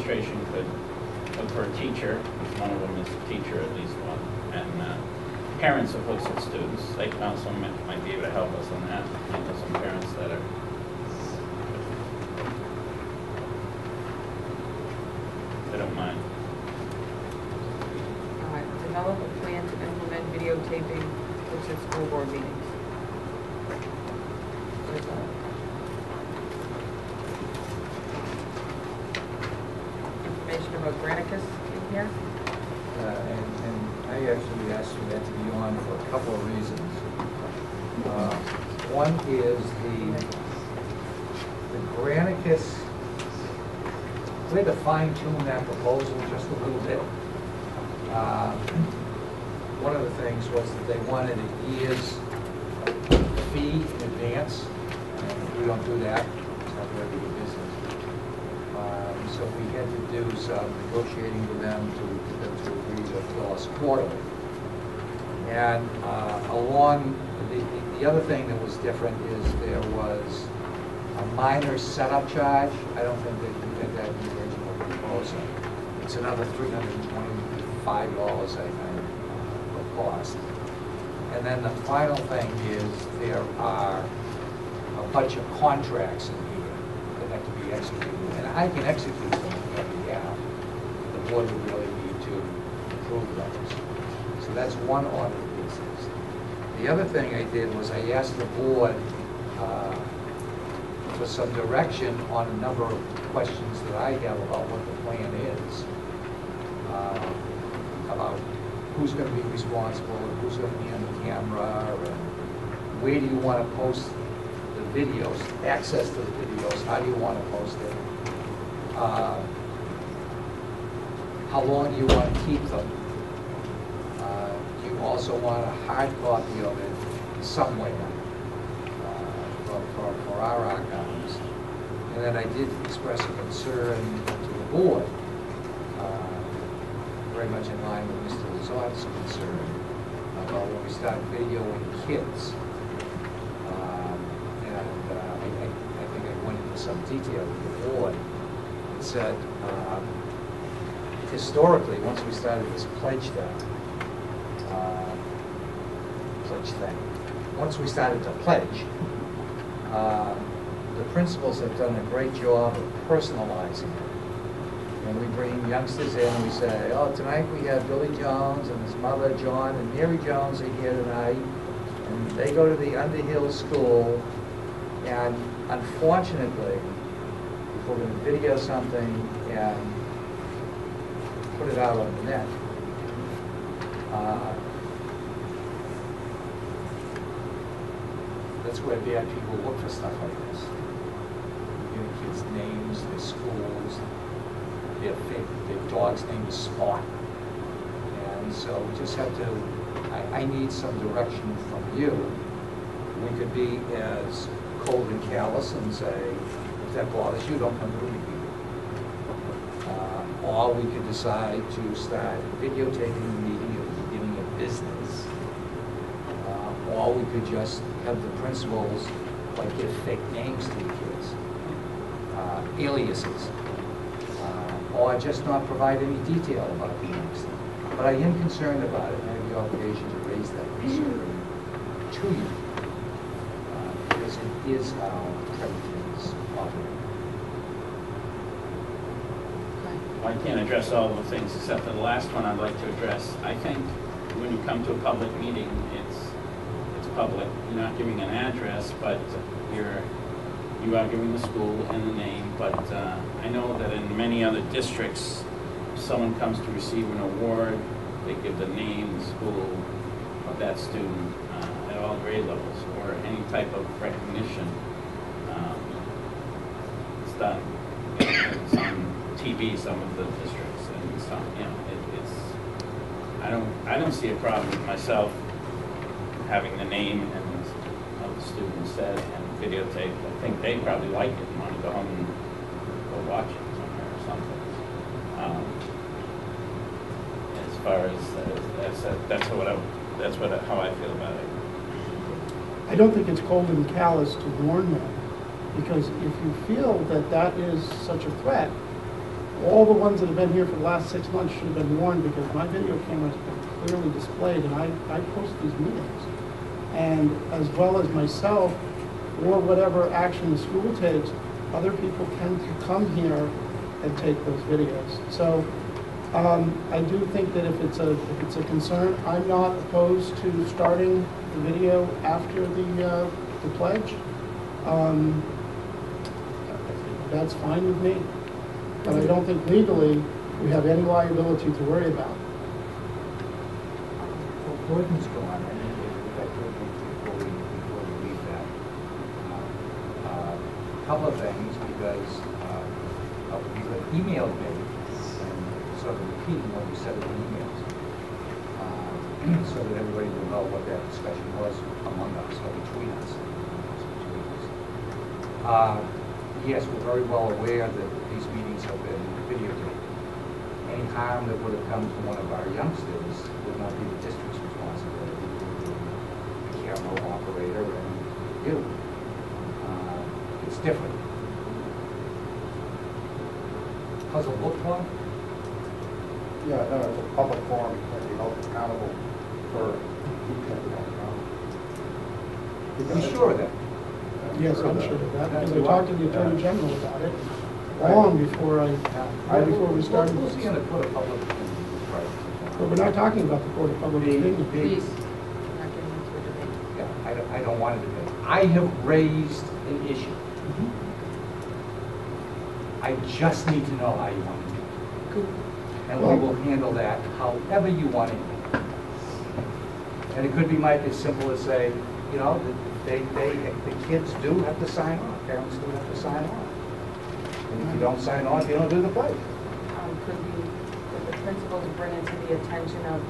administration could look for a teacher, because one of them is a teacher, at least one, and parents of Hooksett students. Site council might be able to help us on that. I know some parents that are. They don't mind. All right, develop a plan to implement videotaping Hooksett school board meetings. Where's that? Information about Granicus in here? And I actually asked for that to be on for a couple of reasons. One is the Granicus, we had to fine tune that proposal just a little bit. One of the things was that they wanted a year's fee in advance, and we don't do that. It's not very good business. So we had to do some negotiating with them to agree to bill us quarterly. And along, the other thing that was different is there was a minor setup charge. I don't think that we did that in the original proposal. It's another $325, I think, for cost. And then the final thing is there are a bunch of contracts in here that have to be executed. And I can execute them on your behalf. The board would really need to approve those. So that's one order of business. The other thing I did was I asked the board for some direction on a number of questions that I have about what the plan is, about who's going to be responsible, and who's going to be on the camera, and where do you want to post the videos, access to the videos, how do you want to post it, how long do you want to keep them, do you also want a hard copy of it somewhere for our archives. And then I did express a concern to the board, very much in line with Mr. Lazar's concern about when we start videoing kids. I think I went into some detail with the board and said, historically, once we started this pledge thing, once we started to pledge, the principals have done a great job of personalizing it. And we bring youngsters in and we say, oh, tonight we have Billy Jones and his mother, John, and Mary Jones are here tonight. And they go to the Underhill School. And unfortunately, if we're going to video something and put it out on the net, that's where bad people look for stuff like this. You know, kids' names, their schools, their dog's name is Spot. And so we just have to, I need some direction from you. We could be as cold and callous and say, if that bothers you, don't come to the meeting. Or we could decide to start videotaping the meeting at the beginning of business. Or we could just have the principals like give fake names to the kids, aliases, or just not provide any detail about the names. But I am concerned about it, and I have the obligation to raise that concern to you, because it is how everything's operating. Well, I can't address all of the things except for the last one I'd like to address. I think when you come to a public meeting, it's public. You're not giving an address, but you are giving the school and the name. But I know that in many other districts, if someone comes to receive an award, they give the name, the school of that student at all grade levels, or any type of recognition. It's done. It's on TV, some of the districts, and some, you know, I don't see a problem with myself having the name and of the student said and videotape. I think they probably like it and want to go home and go watch it somewhere or something. As far as how I feel about it. I don't think it's cold and callous to warn them, because if you feel that that is such a threat, all the ones that have been here for the last 6 months should have been warned, because my video camera's been clearly displayed, and I post these meetings. And as well as myself, or whatever action the school takes, other people tend to come here and take those videos. So I do think that if it's a concern, I'm not opposed to starting the video after the pledge. That's fine with me. But I don't think legally we have any liability to worry about. Well, Gordon's gone, and if I could, before we leave that. Couple of things, because you emailed me, and sort of repeating what you said in the emails, so that everybody will know what that discussion was among us, or between us. Yes, we're very well aware that these meetings have been videotaped. Any harm that would have come to one of our youngsters would not be the district's responsibility. It would be the camera operator and you. It's different. How's it look like? Yeah, no, it's a public forum, that you hold accountable for. Are you sure of that? Yes, I'm sure of that, because I talked to the Attorney General about it long before we started We'll see in this. the court of public opinion. Right. But we're not talking about the Court of Public Opinion. Please, not getting into a debate. Yeah, I don't want to debate. I have raised an issue. I just need to know how you want to do it. And we will handle that however you want it. And it could be might be as simple as say, you know, the kids do have to sign off, parents do have to sign off. And if you don't sign off, you don't do the pledge. Could the principals bring it to the attention of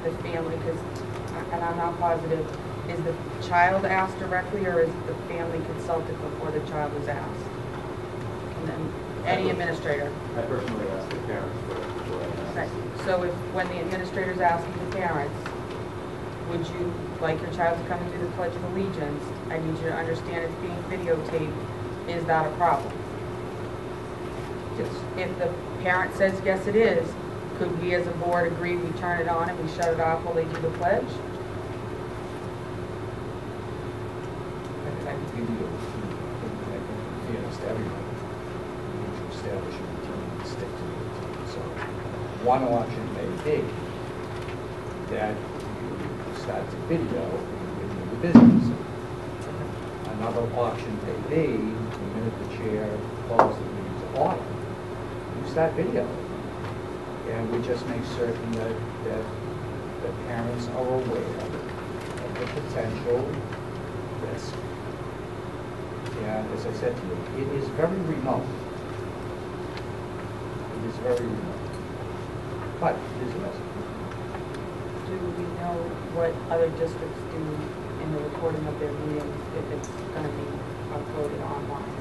the family, because, and I'm not positive, is the child asked directly, or is the family consulted before the child was asked? And then any administrator. I personally asked the parents before I Okay, so if, when the administrator's asking the parents, would you like your child to come and do the Pledge of Allegiance? I need you to understand it's being videotaped. Is that a problem? Yes. If the parent says yes it is, could we as a board agree we turn it on and we shut it off while they do the pledge? I can give you, in fairness to everybody, we need to establish a routine and stick to the routine. So one option may be that you start the video when you're the business. Another option may be, the minute the chair calls the meeting to order, you start video. And we just make certain that the parents are aware of the potential risk. And as I said to you, it is very remote. It is very remote. But it is a risk. Do we know what other districts do in the recording of their meetings if it's going to be uploaded online?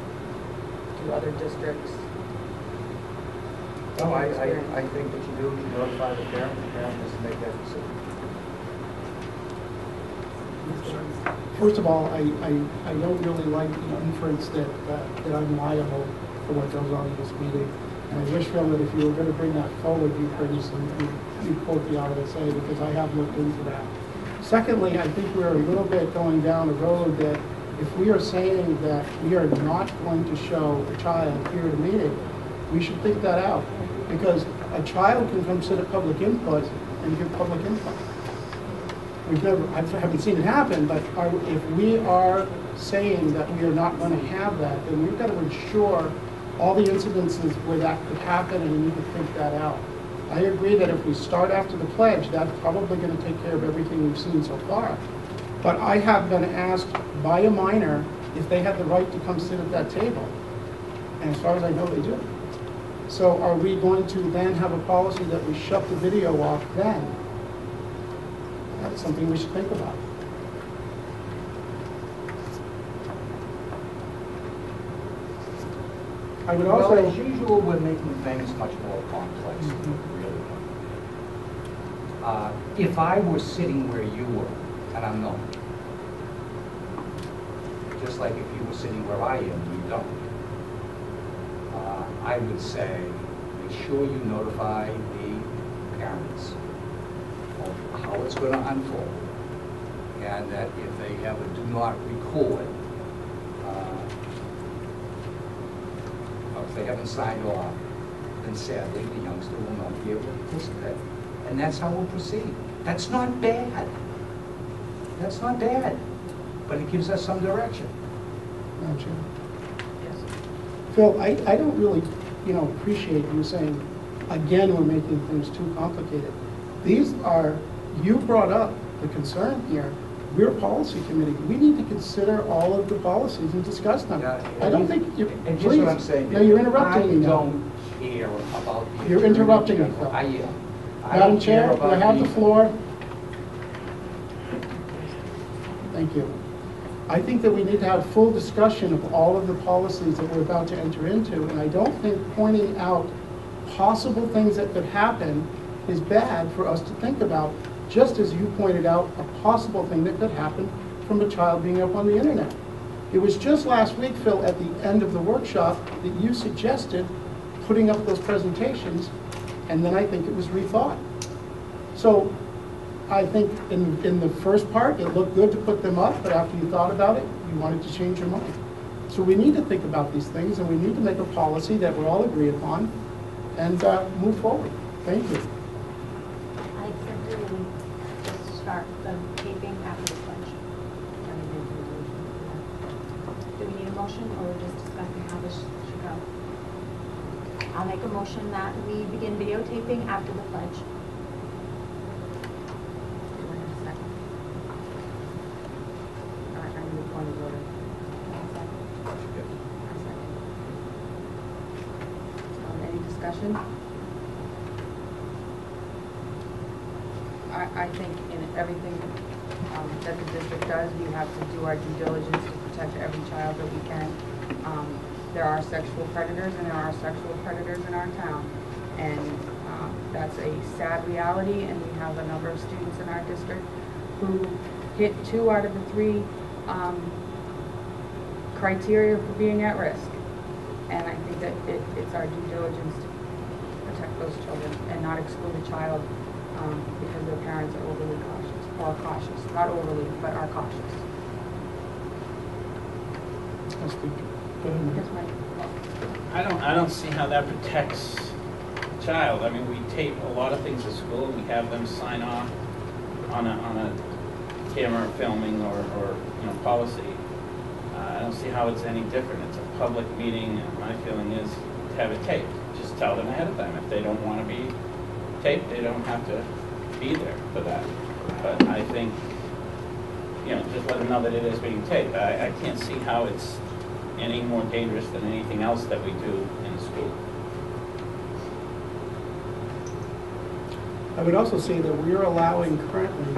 Do other districts? No, I think what you do is you notify the parent has to make that decision. First of all, I don't really like the inference that I'm liable for what goes on in this meeting. And I wish, Phil, that if you were going to bring that forward, you'd quote the RSA, because I have looked into that. Secondly, I think we're a little bit going down a road that if we are saying that we are not going to show a child here at a meeting, we should think that out. Because a child can come sit at public input and give public input. I haven't seen it happen, but if we are saying that we are not going to have that, then we've got to ensure all the incidences where that could happen, and we need to think that out. I agree that if we start after the pledge, that's probably going to take care of everything we've seen so far. But I have been asked by a minor if they had the right to come sit at that table. And as far as I know, they do. So are we going to then have a policy that we shut the video off then? That's something we should think about. I would also... Well, as usual, we're making things much more complex than we really are. If I were sitting where you were, and I'm not, just like if you were sitting where I am, you don't, I would say, make sure you notify the parents of how it's going to unfold, and that if they have a do not record, or if they haven't signed off, then sadly the youngster will not be able to participate. And that's how we'll proceed. That's not bad. That's not bad, but it gives us some direction. Madam Chair. Yes. Phil, I don't really, appreciate you saying, again, we're making things too complicated. These are, you brought up the concern here. We're a policy committee. We need to consider all of the policies and discuss them. Yeah, I don't think you, And please. here's what I'm saying. No, you're interrupting me I now. don't care about the. You're interrupting me, Phil. I am. I Madam don't care Chair, do I about have the floor? Thank you. I think that we need to have full discussion of all of the policies that we're about to enter into, and I don't think pointing out possible things that could happen is bad for us to think about, just as you pointed out a possible thing that could happen from a child being up on the internet. It was just last week, Phil, at the end of the workshop, that you suggested putting up those presentations, and then I think it was rethought. So I think in the first part, it looked good to put them up, but after you thought about it, you wanted to change your mind. So we need to think about these things, and we need to make a policy that we all agree upon and move forward. Thank you. I said to just start the taping after the pledge. Do we need a motion, or we're just discussing how this should go? I'll make a motion that we begin videotaping after the pledge. Do I have a second? I need a point of order. I second. Any discussion? I think in everything that the district does, we have to do our due diligence to protect every child that we can. There are sexual predators, and there are sexual predators in our town. And that's a sad reality, and we have a number of students in our district who hit 2 out of the 3 criteria for being at risk. And I think that it's our due diligence to protect those children and not exclude a child because their parents are overly cautious, or cautious, not overly, but are cautious. That's good. Go ahead, Mike. Yes, Mike? I don't see how that protects a child. I mean, we tape a lot of things at school, we have them sign off on a camera filming or policy. I don't see how it's any different. It's a public meeting, and my feeling is to have it taped. Just tell them ahead of time. If they don't want to be taped, they don't have to be there for that. But I think, just let them know that it is being taped. I can't see how it's any more dangerous than anything else that we do in school. I would also say that we are allowing currently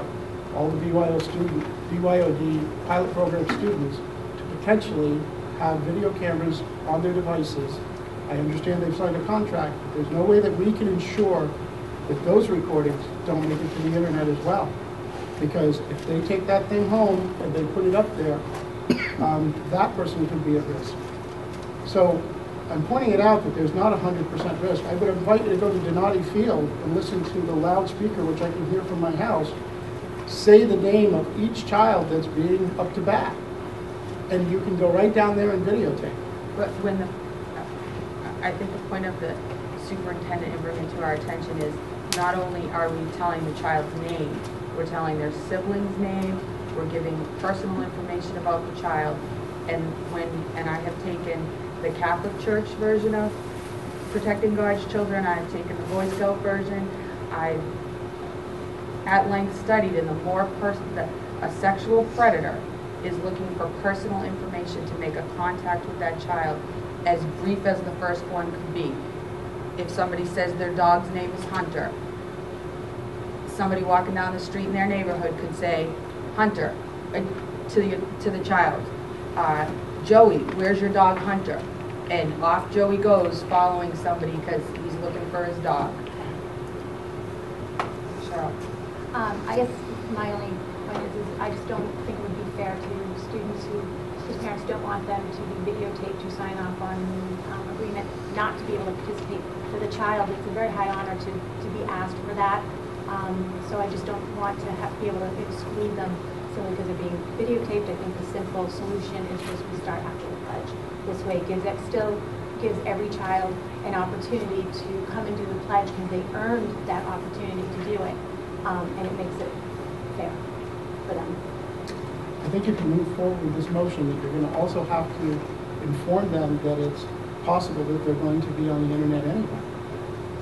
all the BYOD pilot program students to potentially have video cameras on their devices. I understand they've signed a contract, but there's no way that we can ensure that those recordings don't make it to the internet as well. Because if they take that thing home and they put it up there, that person could be at risk. So I'm pointing it out that there's not 100% risk. I would invite you to go to Donati Field and listen to the loudspeaker, which I can hear from my house, say the name of each child that's being up to bat. And you can go right down there and videotape. But I think the point of the superintendent and bringing it to our attention is not only are we telling the child's name, we're telling their sibling's name, we're giving personal information about the child. And I have taken the Catholic Church version of Protecting God's Children, I've taken the Boy Scout version, I've at length studied, and the more a sexual predator is looking for personal information to make a contact with that child, as brief as the first one could be. If somebody says their dog's name is Hunter, somebody walking down the street in their neighborhood could say, Hunter, to the child. Joey, where's your dog Hunter? And off Joey goes following somebody because he's looking for his dog. Cheryl. I guess my only point is I just don't think it would be fair to students who the parents don't want them to be videotaped, to sign off on an agreement not to be able to participate. For the child, it's a very high honor to be asked for that. So I just don't want to be able to exclude them simply because they're being videotaped. I think the simple solution is just we start after the pledge. This way still gives every child an opportunity to come and do the pledge because they earned that opportunity to do it. And it makes it fair for them. I think if you move forward with this motion, that you're going to also have to inform them that it's possible that they're going to be on the internet anyway.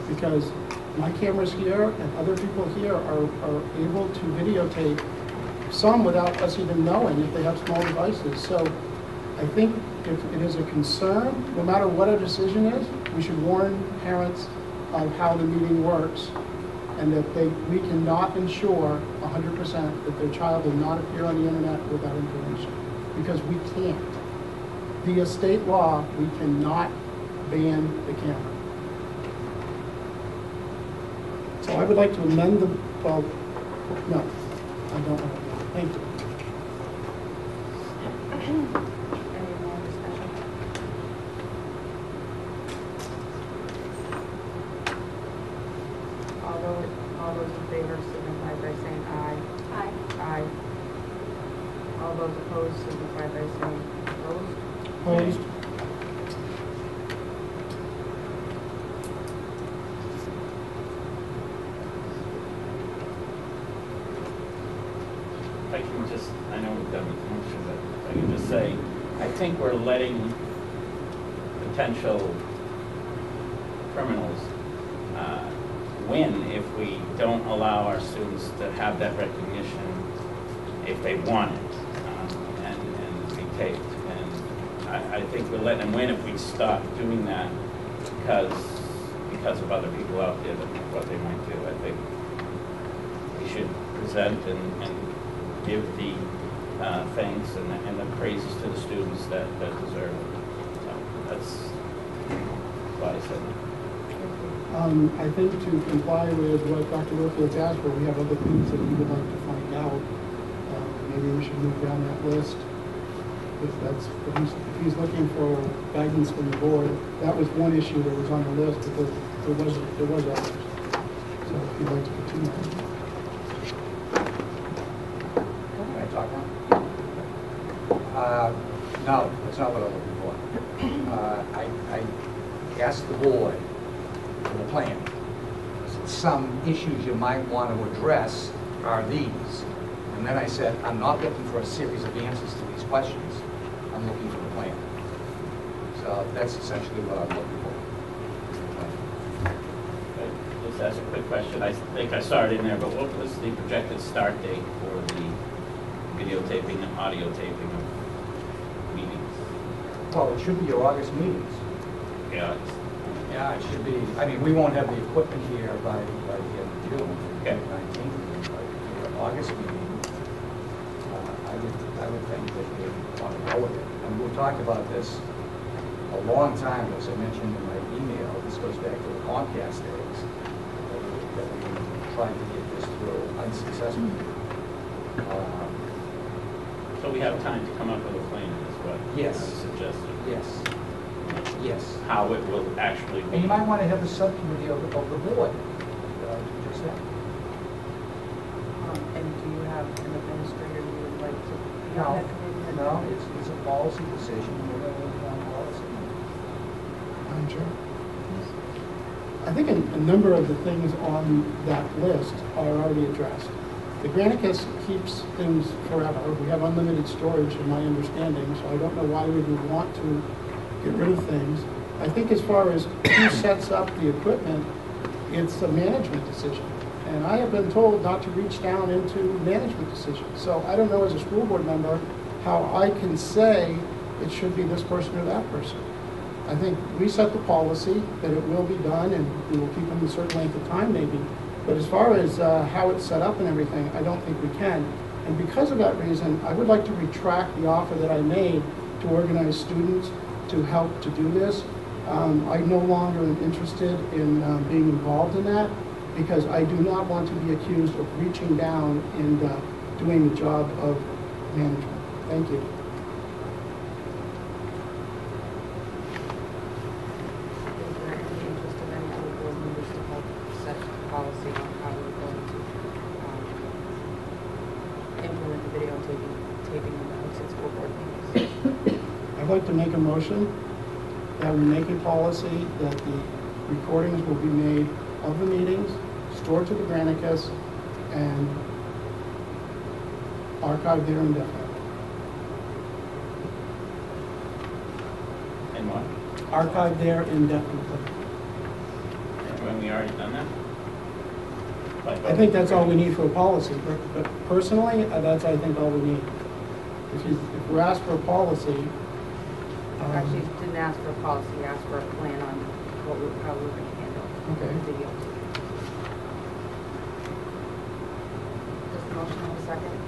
Because my cameras here and other people here are able to videotape some without us even knowing if they have small devices. So I think if it is a concern, no matter what our decision is, we should warn parents of how the meeting works and that we cannot ensure 100% that their child will not appear on the internet without information, because we can't. Via state law, we cannot ban the camera. So I would like to amend the, well, no, I don't want to. Thank you. Any more discussion? All those in favor signify by saying aye. Aye. Aye. All those opposed signify by saying opposed. Opposed? If I can just, I know we've done with the motion, but if I can just say, I think we're letting potential criminals win if we don't allow our students to have that recognition if they want it and be taped. And I think we're letting them win if we stop doing that because of other people out there that what they might do. I think we should present and give the thanks and the praises to the students that deserve it. So that's why I said that. I think to comply with what Dr. Wilfield's asked for, we have other things that we would like to find out. Maybe we should move down that list. If he's looking for guidance from the board, that was one issue that was on the list, but there was others. So if you'd like to continue. Can I talk now? No, that's not what I'm looking for. I asked the board for the plan. Some issues you might want to address are these. And then I said, I'm not looking for a series of answers to these questions. I'm looking for the plan. So that's essentially what I'm looking for. Just ask a quick question. I think I saw it in there, but what was the projected start date for the videotaping and audio taping of meetings? Well, it should be your August meetings. Yeah. Yeah, it should be. I mean, we won't have the equipment here by the end of June, Okay. 19th, but your August meeting, I would think that they want to go with it. And we've talked about this a long time, as I mentioned in my email. This goes back to the Comcast days, that we tried to get this through unsuccessfully. So we have time to come up with a plan is what Yes. I was suggesting. Yes, yes. How it will actually be. And you might want to have a subcommittee of the board, just that. And do you have an administrator you would like to be No, on that committee? no, it's a policy decision, we're going to work on policy. Madam Chair? I think a number of the things on that list are already addressed. The Granicus keeps things forever. We have unlimited storage in my understanding, so I don't know why we would want to get rid of things. I think as far as who sets up the equipment, it's a management decision. And I have been told not to reach down into management decisions. So I don't know as a school board member how I can say it should be this person or that person. I think we set the policy that it will be done and we will keep them a certain length of time maybe. But as far as how it's set up and everything, I don't think we can. And because of that reason, I would like to retract the offer that I made to organize students to help to do this. I no longer am interested in being involved in that because I do not want to be accused of reaching down and doing the job of management. Thank you. policy on how we're going to implement the videotaping in the Hudson School Board meetings. I'd like to make a motion that we make a policy that the recordings will be made of the meetings, stored to the Granicus, and archived there indefinitely. And what? Archived there indefinitely. And when we already done that? Like, I think that's all we need for a policy, but personally, that's, I think, all we need. If we're asked for a policy, Actually, didn't ask for a policy, asked for a plan on how we're going to handle Okay. the videos. Just a motion in a second.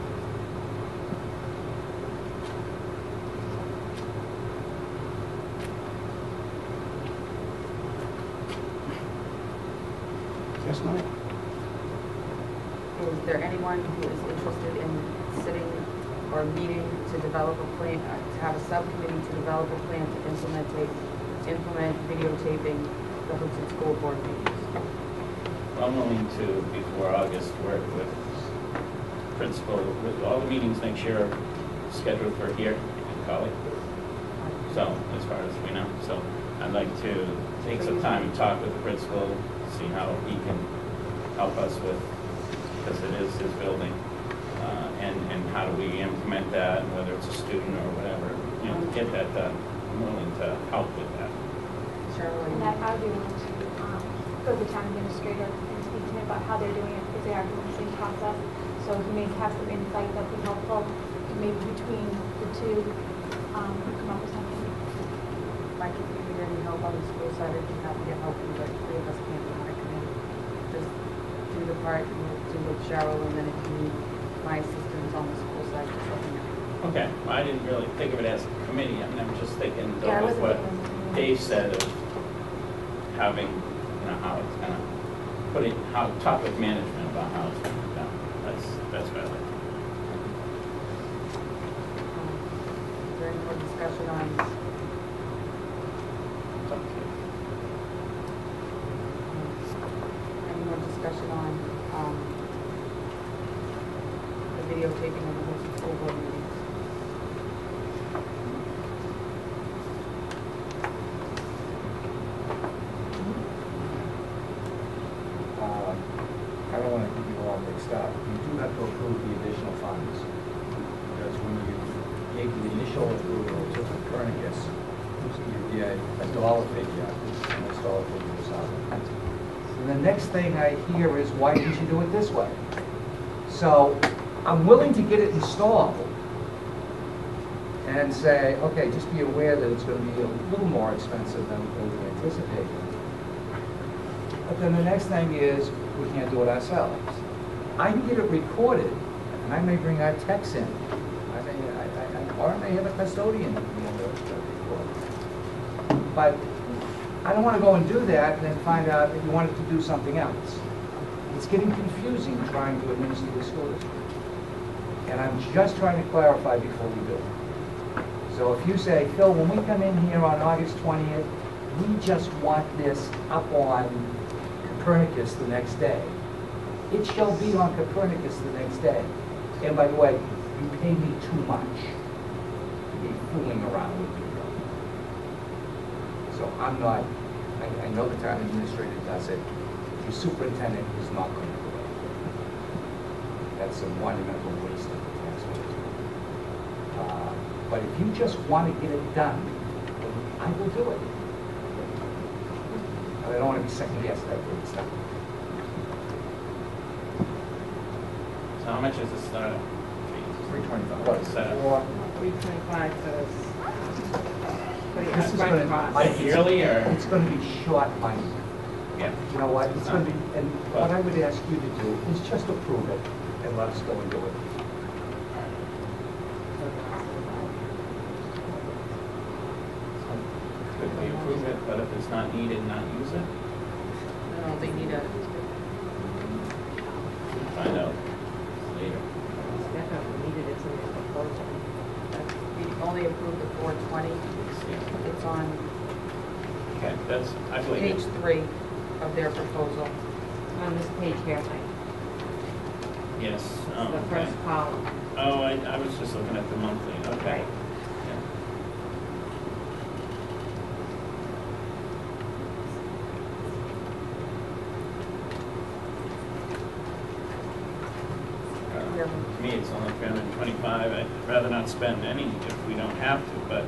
yes, Mike? Is there anyone who is interested in sitting or meeting to develop a plan, to have a subcommittee to develop a plan to implement videotaping the Hudson School Board meetings? I'm willing to, before August, work with principal, with all the meetings next year are scheduled for here in College. So, as far as we know, so I'd like to take some time and talk with the principal, see how he can help us with, because it is his building, and how do we implement that, and whether it's a student or whatever, you know, to get that done. I'm willing to help with that. And that I would be willing to go to the town administrator and speak to him about how they're doing it, because they are doing the same process. So he may have some insight that would be helpful, maybe between the two, come up with something. Mike, if you need any help on the school side, I'd be happy to help you, but three of us can't be on a committee. Just do the part, you know, do with Cheryl, and then if you need my assistance on the school side, just let me know. Okay, well, I didn't really think of it as a committee, I mean, I'm just thinking Yeah, I of wasn't what thinking of it. Dave said of having, you know, how it's gonna, putting, how, talk with management about how it's gonna be done. That's better. Is there any more discussion on, It's up to you. any more discussion on, the videotaping of the Hudson School Board meetings? I don't want to get you all mixed up. You do have to approve the additional funds. Because when you gave the initial approval to Copernicus, you get a dollar figure, and this dollar figure was out. And the next thing I hear is, why didn't you do it this way? So I'm willing to get it installed and say, okay, just be aware that it's going to be a little more expensive than we anticipated. But then the next thing is, we can't do it ourselves. I can get it recorded, and I may our techs in. Or I may have a custodian at the end of the recording. But I don't want to go and do that and then find out that you wanted to do something else. It's getting confusing trying to administer the school district. And I'm just trying to clarify before we do it. So if you say, Phil, when we come in here on August 20th, we just want this up on Copernicus the next day. It shall be on Copernicus the next day. And by the way, you pay me too much to be fooling around with you. So I'm not, I know the town administrator does it. The superintendent is not going to do it. That's a monumental waste of the taxpayers' money. But if you just want to get it done, I will do it. I don't want to be second guessed after it's done. So how much is the startup? $325. What's that? 325 says, This is going to, Yearly or? it's going to be short money. Yeah. You know what, it's going to be, and what I would ask you to do is just approve it and let us go and do it. Could we approve it, but if it's not needed, not use it? no, they need a, Find out later. it's definitely needed, it's in the proposal. We only approved the 420, Yeah. it's on Okay, that's, I believe page it. 3 of their proposal. on this page here, Mike. Yes. Oh, The okay. first column. Oh, I was just looking at the monthly, okay. Right. Yeah. To me, it's only 325. I'd rather not spend any if we don't have to, but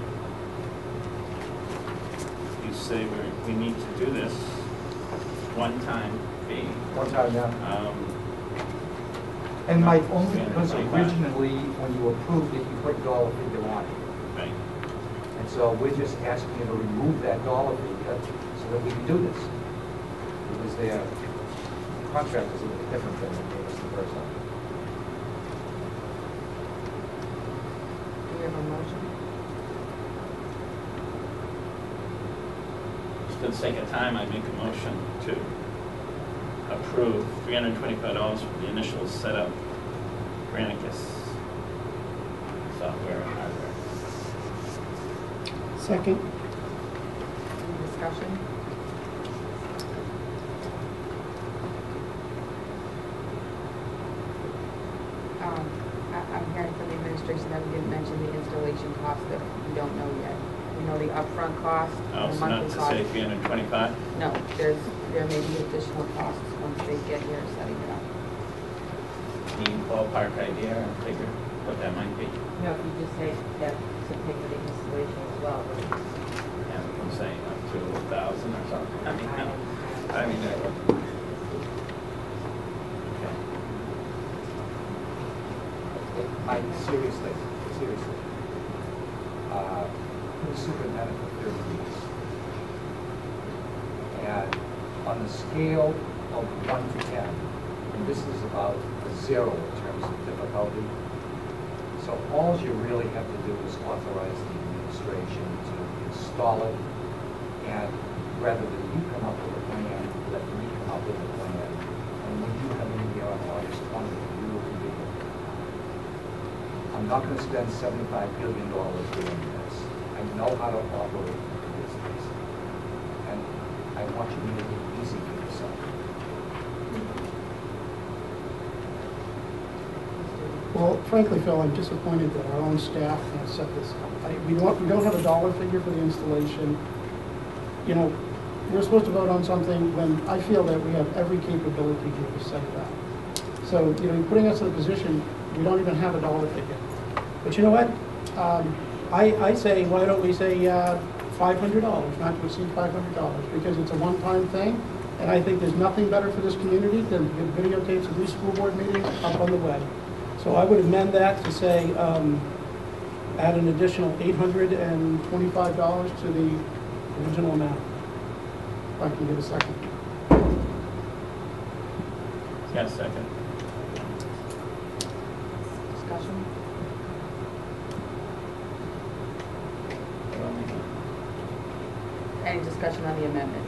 you say we need to do this one-time fee. One time now. Um, And Mike, only because 325. originally, when you approved it, you put dollar figure on it. Right. And so we're just asking you to remove that dollar figure so that we can do this. Because their contract is a little bit different than what gave us the first time. Do we have a motion? Just for the sake of time, I make a motion to approve $325 for the initial setup Granicus software and hardware. Second. Any discussion? I'm hearing from the administration that we didn't mention the installation cost that we don't know yet. We know the upfront cost, Oh, the so not monthly to cost. say 325? No, there may be additional costs once they get here setting it up. Any ballpark idea or figure what that might be? You know, if you just say that to pay for the installation as well, but Yeah, I'm saying up to 1,000 or something. I mean, no. I mean, that would. Okay. Mike, seriously, seriously. The superintendent for 30 years. And on the scale of 1 to 10, and this is about a 0 in terms of difficulty. So all you really have to do is authorize the administration to install it, and rather than you come up with a plan, let me come up with a plan. And when you come in here on August 20th, you will be able to. I'm not going to spend $75 billion doing this. I know how to operate a business, and I want you to make it easy for yourself. Well, frankly, Phil, I'm disappointed that our own staff can't set this up. We don't have a dollar figure for the installation. You know, we're supposed to vote on something when I feel that we have every capability here to set it up. So, you know, you're putting us in a position, we don't even have a dollar figure. But you know what? I say, why don't we say $500, not to exceed $500, because it's a one-time thing, and I think there's nothing better for this community than to get videotapes of these school board meetings up on the web. So I would amend that to say, add an additional $825 to the original amount. If I can get a second. Yes, second. Discussion? Any discussion on the amendment?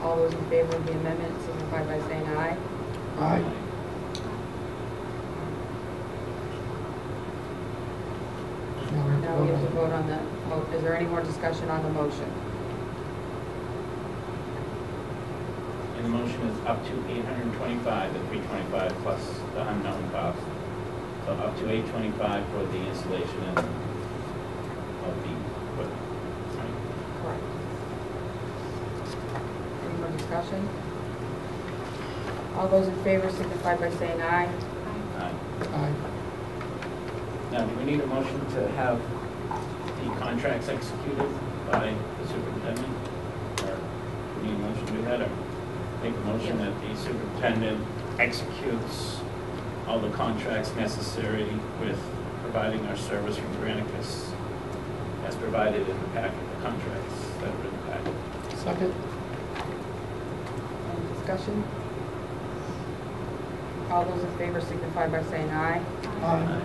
All those in favor of the amendment signify by saying aye. Aye. Now we have to vote on the, is there any more discussion on the motion? And the motion is up to 825, the 325 plus the unknown cost. So up to 825 for the installation and of the equipment. Right? Correct. Any more discussion? All those in favor signify by saying aye. Aye. Aye. Now, do we need a motion to have the contracts executed by the superintendent? Or do we need a motion to do that, or make a motion that the superintendent executes all the contracts necessary with providing our service from Granicus as provided in the packet, the contracts that are in the packet? Second. Any discussion? All those in favor signify by saying aye. Aye.